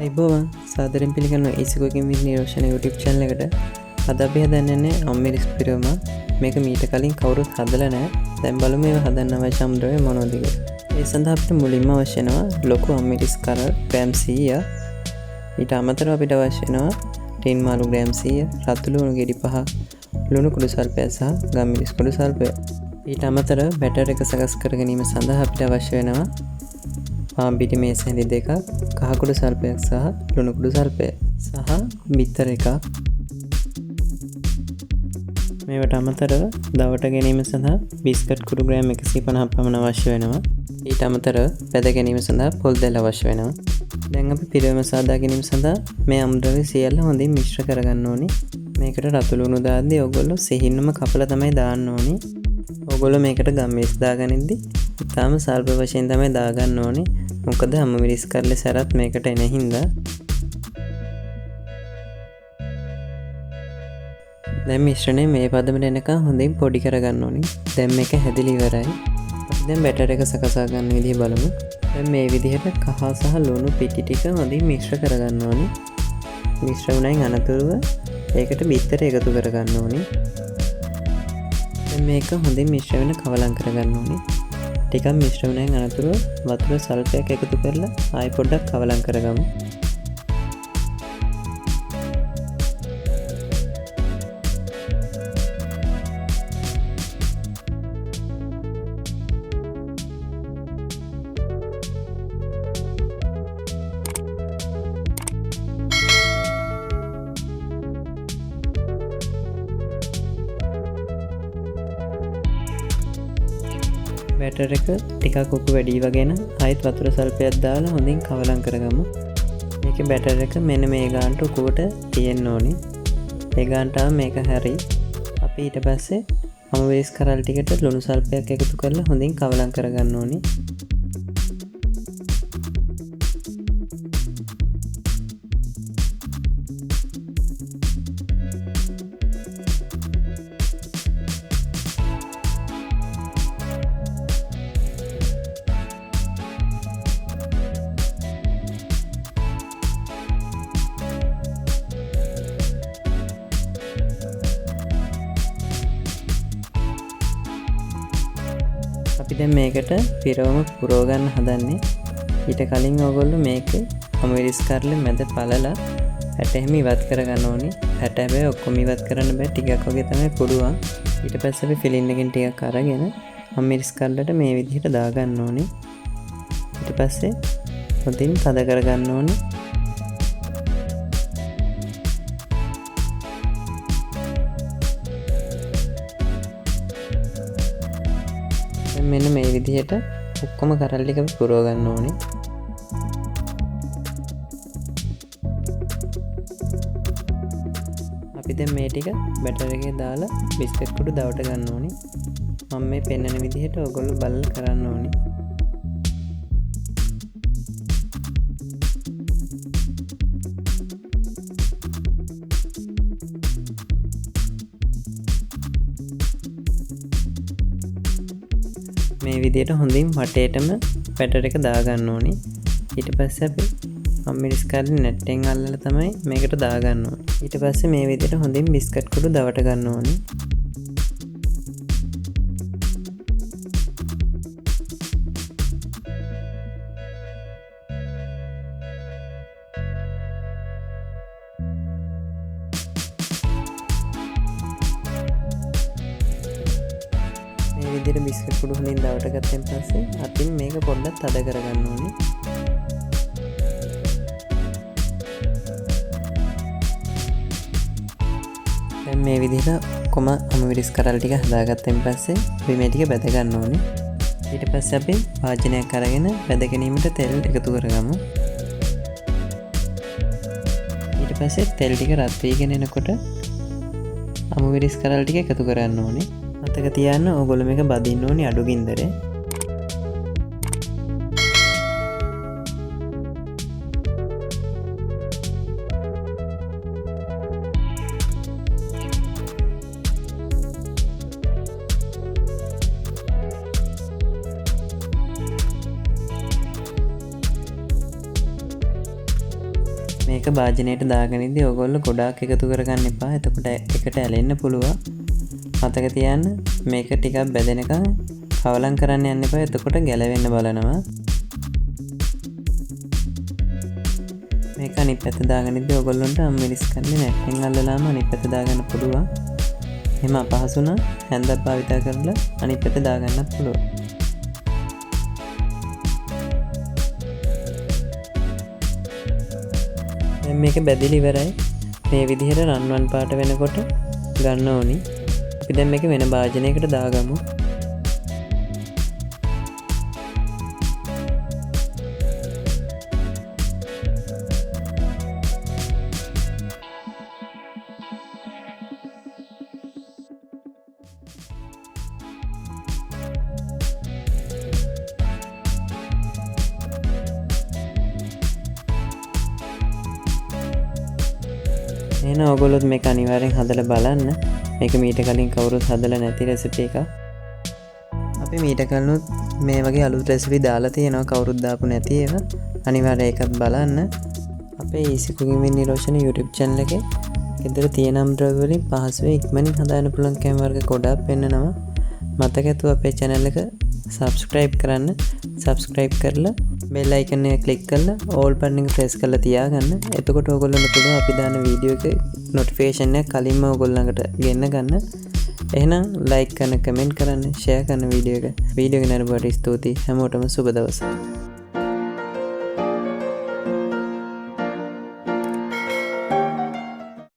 අයිබෝවන් සාදරෙන් පිළිගන්න ඒසිකෝකින් නිරෝෂණ YouTube channel එකට අද අපි හදන්නේ අම්මිරිස් පිරවම. මේක මීට කලින් කවුරුත් හදලා නැහැ. දැන් බලමු මේව හදන්න අවශ්‍ය අමුද්‍රව්‍ය මොනවද කියලා. ඒ සඳහා අපිට මුලින්ම අවශ්‍ය වෙනවා ලොකු අම්මිරිස් කරල් ග්‍රෑම් 100. ඊට අමතරව අපිට අවශ්‍ය වෙනවා ටින් මාළු ග්‍රෑම් 100, රතු ලුණු ගෙඩි 5, ලුණු කුඩු සල්පය සහ ගම්මිරිස් කුඩු සල්පය. ඊට අමතරව බැටර් එක සකස් කර ගැනීම සඳහා අපිට අවශ්‍ය වෙනවා පාන් පිටි මේස හැඳි දෙකක්, කහ කුඩු සල්පයක් සහ ලුණු කුඩු සල්පය සහ බිත්තර එකක්. මේවට අමතරව දවට ගැනීම සඳහා බිස්කට් කුඩු ග්‍රෑම් 150ක් පමණ අවශ්‍ය වෙනවා. ඊට අමතරව පැද ගැනීම සඳහා පොල් දැල් අවශ්‍ය වෙනවා. දැන් අපි පිරවීම සාදා ගැනීම සඳහා මේ අමුද්‍රව්‍ය සියල්ල හොඳින් මිශ්‍ර කරගන්න ඕනි. මේකට රතු ලුණු දාද්දී ඔයගොල්ලෝ සිහින්නම කපලා තමයි දාන්න ඕනි. ඔයගොල්ලෝ මේකට ගම්මිරිස් දාගනිද්දී ඉතාලම සල්ප වශයෙන් තමයි දාගන්න ඕනි. මොකද අම්මිරිස් කරලේ සැරත් මේකට එන හින්දා. දැන් මිශ්‍රණය මේ පදමට එනකන් හොඳින් පොඩි කරගන්න ඕනි. දැන් මේක හැදිලි ඉවරයි. අපි දැන් බැටර් එක සකසා ගන්න විදිහ බලමු. දැන් මේ විදිහට කහ සහ ලුණු පිටි ටික හොඳින් මිශ්‍ර කරගන්න ඕනි. මිශ්‍ර වුණයින් අනතුරුව ඒකට බිත්තර එකතු කරගන්න ඕනි. දැන් මේක හොඳින් මිශ්‍ර වෙන කවලම් කරගන්න ඕනි. ටිකක් මිශ්‍ර වුණයින් අනතුරුව වතුර සල්පයක් එකතු කරලා ආයෙ පොඩ්ඩක් කවලම් කරගමු. බැටර් එක ටිකක් උකු වැඩි වගෙන ආයෙත් වතුර සල්පයක් දාලා හොඳින් කවලම් කරගමු. මේකේ බැටර් එක මෙන්න මේ ගානට උකුවට තියෙන්න ඕනේ. ඒ ගානට මේක හරි. අපි ඊට පස්සේ අමුවිරිස් කරල් ටිකට ලුණු සල්පයක් එකතු කරලා හොඳින් කවලම් කරගන්න ඕනේ. අපි දැන් මේකට පිරවම පුරව ගන්න හදන්නේ. ඊට කලින් ඕගොල්ලෝ මේක අමුවිරිස් කරලේ මැද පළලා ඇට එහෙම ඉවත් කරගන්න ඕනි. ඇට හැබැයි ඔක්කොම ඉවත් කරන්න බෑ, ටිකක් වගේ තමයි පුළුවන්. ඊට පස්සේ අපි ෆිලින් එකෙන් ටිකක් අරගෙන අමුවිරිස් කරලට මේ විදිහට දාගන්න ඕනි. ඊට පස්සේ හොඳින් තද කරගන්න ඕනි. මෙන්න මේ විදිහට ඔක්කොම කරල් ටික පුරව ගන්න ඕනේ. අපි දැන් මේ ටික බැටර් එකේ දාලා බිස්කට් කුඩු දවට ගන්න ඕනේ. මම මේ පෙන්නන විදිහට ඔයගොල්ලෝ බලලා කරන්න ඕනේ. මේ විදිහට හොඳින් වටේටම බැටර් එක දාගන්න ඕනේ. ඊට පස්සේ අපි අම්මිරිස් කරලේ නැට්ටෙන් අල්ලලා තමයි මේකට දාගන්න ඕනේ. ඊට පස්සේ මේ විදිහට හොඳින් බිස්කට් කුඩු දවට ගන්න ඕනේ. මේ විදිහට බිස්කට් කුඩු හොඳින් දවට ගත්තන් පස්සේ අතින් මේක පොඩ්ඩක් තද කරගන්න ඕනේ. දැන් මේ විදිහට කොම අමුවිරිස් කරල් ටික හදාගත්තන් පස්සේ අපි මේ ටික බැද ගන්න ඕනේ. ඊට පස්සේ අපි වාජනයක් අරගෙන බැද ගැනීමට තෙල් එකතු කරගමු. ඊට පස්සේ තෙල් ටික රත් වීගෙන එනකොට අමුවිරිස් කරල් ටික එකතු කරන්න ඕනේ. මතක තියාගන්න ඕගොල්ලෝ මේක බදින්න ඕනේ අඩු ගින්දරේ. මේක භාජනයට දාගනිද්දී ඔයගොල්ලෝ ගොඩාක් එකතු කරගන්න එපා. එතකොට එකට ඇලෙන්න පුළුවන්. මතක තියාගන්න මේක ටිකක් බැදෙනකන් කවලම් කරන්න යන්න එපා. එතකොට ගැලවෙන්න බලනවා. මේක අනිත් පැත්ත දාගනිද්දී ඔයගොල්ලන්ට අම්මිරිස් කන්නේ නැට්ටෙන් අල්ලලාම අනිත් පැත්ත දාගන්න පුළුවන්. එහෙම අපහසු නම් හැන්දක් භාවිත කරලා අනිත් පැත්ත දාගන්නත් පුළුවන්. දැන් මේක බැදිලි ඉවරයි. මේ විදිහට රන්වන් පාට වෙනකොට ගන්න ඕනි. අපි දැන් මේක වෙන භාජනයකට දාගමු. එහෙනම් ඔයගොල්ලොත් මේක අනිවාර්යෙන් හදලා බලන්න. මේක මීට කලින් කවුරුත් හදලා නැති රෙසිපි එකක්. අපි මීට කලිනුත් මේ වගේ අලුත් රෙසිපි දාලා තියෙනවා කවුරුත් දාපු නැති ඒවා. අනිවාර්යෙන් ඒකත් බලන්න. අපේ easy cooking with Niroshana YouTube channel එකේ ගෙදර තියෙන අම්ද්‍රව්‍ය වලින් පහසුවෙන් ඉක්මනින් හදාන්න පුළුවන් කෑම වර්ග ගොඩාක් පෙන්නනවා. මතක ඇතුව අපේ channel එක subscribe කරන්න. subscribe කරලා bell icon එක click කරලා all button එක press කරලා තියාගන්න. එතකොට ඔයගොල්ලන්ට පුළුවන් අපි දාන වීඩියෝ එකේ notification එක කලින්ම ඔයගොල්ලන්ට ගෙන්න ගන්න. එහෙනම් like කරන්න, comment කරන්න, share කරන්න වීඩියෝ එක. වීඩියෝ එක නරඹුවට ස්තුතියි. හැමෝටම සුබ දවසක්.